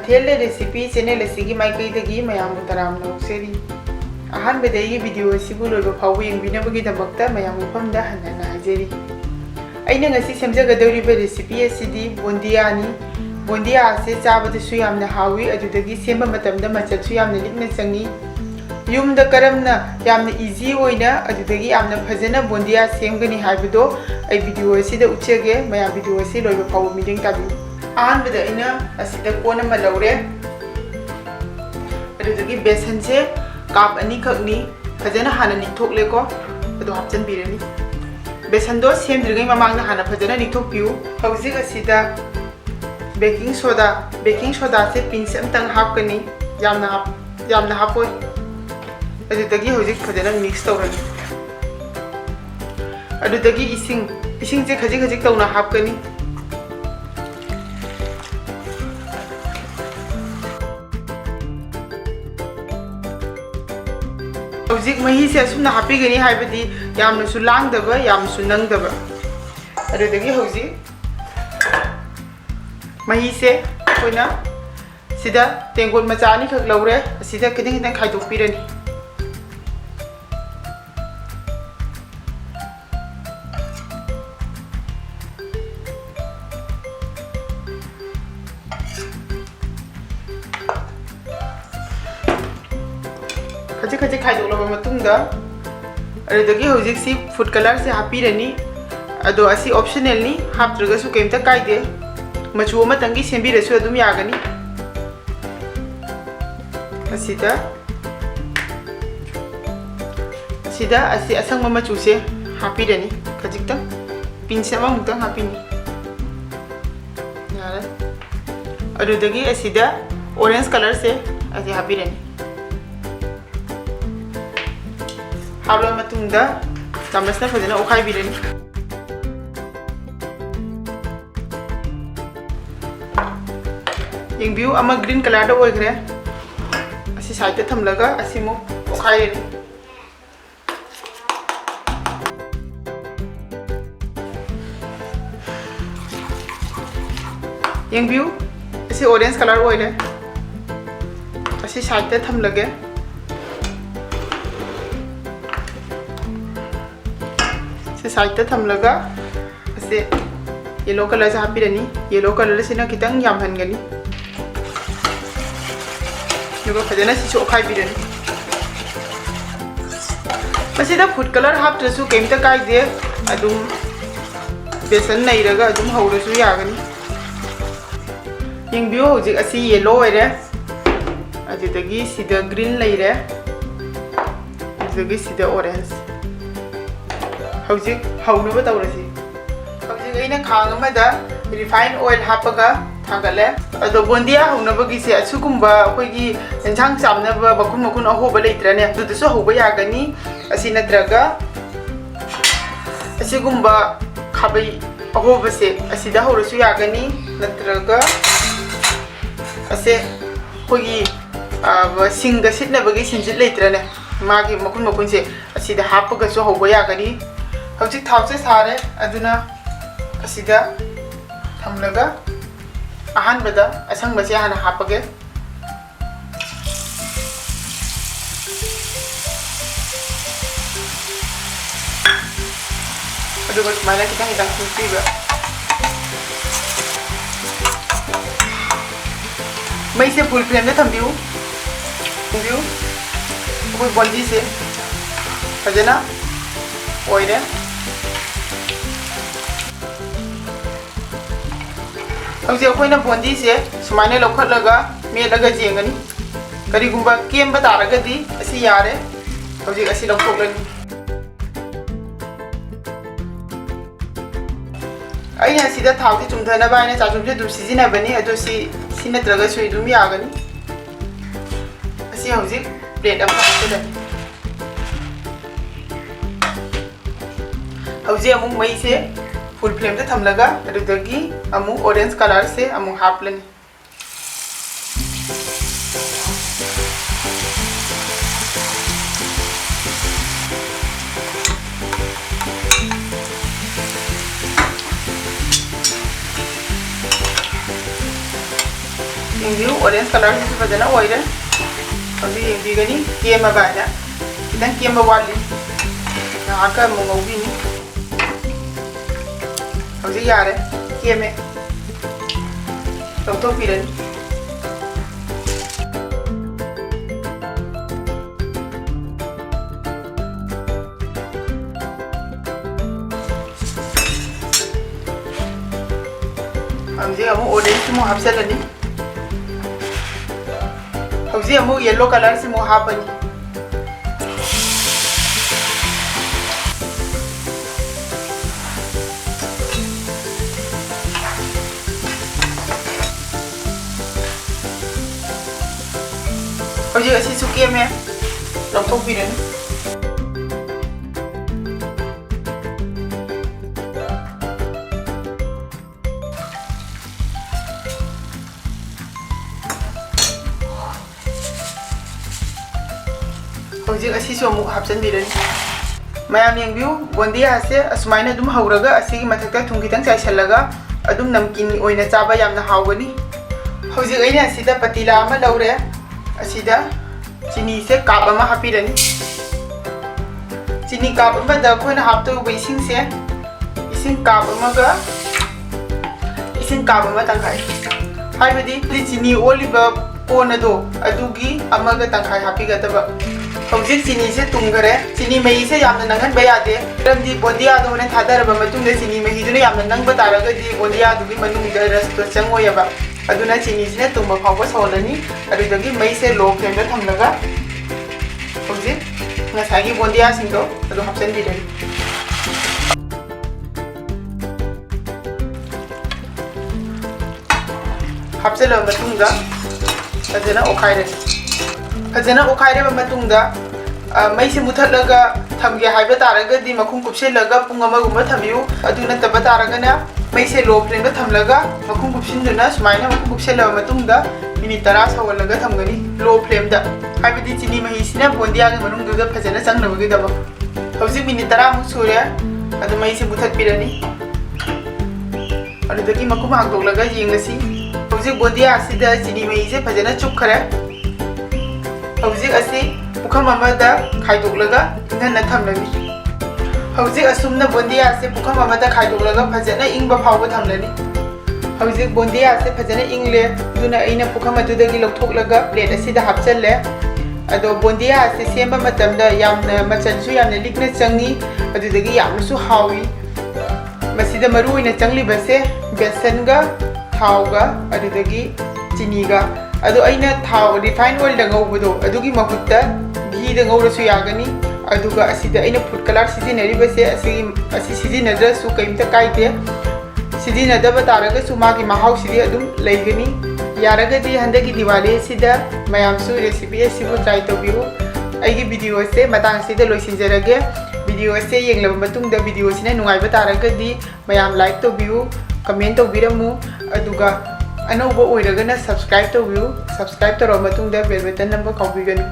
Mathel recipe channel asigi Meitei dagi mayam taram lauseri. Ahan bedai video asibu loiba phawu yengbinabagi damakta mayam famda hanana hajeri. Aina ngasi semjagadoriba recipe asidi bondiya ni. Bondiya ase chabadasu yamna hawi adudagi semba matamda machatsu yamna likna changi. Yumda karamna yamna easy oina adudagi yamna phajana bondiya semgani haibado ai video asida uchege mayam video asi loiba phawu meeting tabi. Ahan beda ina asida kona malaure adudagi besan se kap ani khakni phajana hana nikthokle ko adu hapchan birani besan do semdrigai mamangna hana phajana nikthok piu hauji asida baking soda se pinch amtang hapkani yamna hapoi adudagi hauji phajana mix tawrani adudagi ising se khajik tawna hapkani Hojik mahi se asumna hapigani haibadi yamna su langdaba yamsu nangdaba adudagi hojik mahi se koina sida tengol machani khak laure sida kiding khaidok pirani khajik khaidok laba matungda adudagi hojik si food color se hapirani ado asi optional ni haptraga su kemta kaide machu ama tangi sembirasu adum yagani asida asi asang machu se hapirani khajikta pinch ama mutang hapini yara adudagi asida orange color se asi hapirani habla matungda chamasna phajana okhai birani yengbiu ama green color da oigre asi side ta thamlaga asimu okhai yengbiu asi orange color oile asi side ta thamlage side ta thamlaga ase yellow color sa hapirani yellow color sina kitang yamhangani nuga phajana si chokhai birani masida food color haptrasu kemta kaide adum besan nairaga adum haurasu yagani yengbiu hojik asi yellow oire adudagi sida green laire adudagi sida orange hojik haunaba tawrasi hojik aina khang amada refined oil hapaga thangale ado bondiya haunabagi se asugumba akoigi enjang chamnaba bakun ahoba leitrane adudasu hoba yagani asi natraga asigumba khabai ahoba se asida horasu yagani natraga ase akoigi singa sitnabagi sinjit leitrane magi makun se asida hapaga so hoba yagani hojik thawse sare aduna asida thamlaga ahan bada asang base hana hapage aduga mana kita hidang piba mai se full flame na thambiu koi bondi se fajana oire hojik akoina bondi se sumaine lokhatlaga melaga jengani karigumba kemba taragadi asi yare hojik asi lokhoklani aina sida thawti chumthana baina chachumse dum sijina bani ado si natraga sui dum yagani asi hojik plate am hapchadani hojik amung mai se full flame ta thamlaga adudagi amu orange color se amu haplani view orange color is fazana oire hauji yengbi kema bana kitang kema wali aka mo ngaubi ni hauji yare keme to piran hauji amu orange mo hapsalani hauji amu yellow color se mo hapani hauji asi suke me longthok biren hauji asi so mu hapsan biren mayam yengbiu bondiya ase asmaina dum hauraga asi mathakta thum kitang chai salaga adum namkin oina chaba yamna hawgani hauji aina asida patila ama laure asida chini se kap ama hapirani chini kap ama da khona hapto ising se ising kap ama ga ising kap ama tangkai haibadi chini oliva pona do adugi ama ga tangkai hapiga taba hauji chini se tungare chini mai se yamna nangan bayade ramdi bondiya do ne thadaraba matungde chini mai duna yamna nangba taraga di bondiya dugi manung da ras to changoyaba aduna chini sine tungba phawba solani adudagi mai se low flame da thamlaga hauji ngasagi bondiya singdo adu hapsan dirani hapsala matungda adana okhaire matungda mai se muthatlaga thamge haiba taraga di makhum kupselaga pung amaguma thamiu aduna taba taraga na mai se low flame da thamlaga makhum kupsinduna sumaina makhum kupsela matungda minute 10 sawalaga thamgani low flame da haibadi chini mahi sina bondiya ga manung da phajana changnabagi daba hauji minute 10 mu sure adu mai se muthat pirani adudagi makhum hangdolaga yengasi hauji bondiya asida chini mai se phajana chukkhare hauji asi pukham amada khaidoglaga nganna thamlani hauji asumna bondiya ase pukham amada khaidoglaga phajana ingba phawba thamlani hauji bondiya ase phajana ingle duna aina pukham adudagi lokthoglaga plate asida hapchalle ado bondiya ase semba matamda yamna machansu yamna likna changi adudagi yamsu hawi masida maru ina changli base besan ga thawga adudagi chini ga ado aina thaw refined oil da ngaubudo adugi mahutta ghee da ngaurasu yagani aduga asida aina food color sijinari base asi sijinadra su kaimta kaite sijinadaba taraga su magi mahau sidi adum laigani yaraga di handagi Diwali sida mayamsu recipe sibu try tobiu aigi video se matang sida loisinjarage video se yenglaba matungda video sina nungaiba taraga di mayam like tobiu comment tobiramu aduga anauba oiragana subscribe tobiu subscribe toro matungda bell button number kaubiganu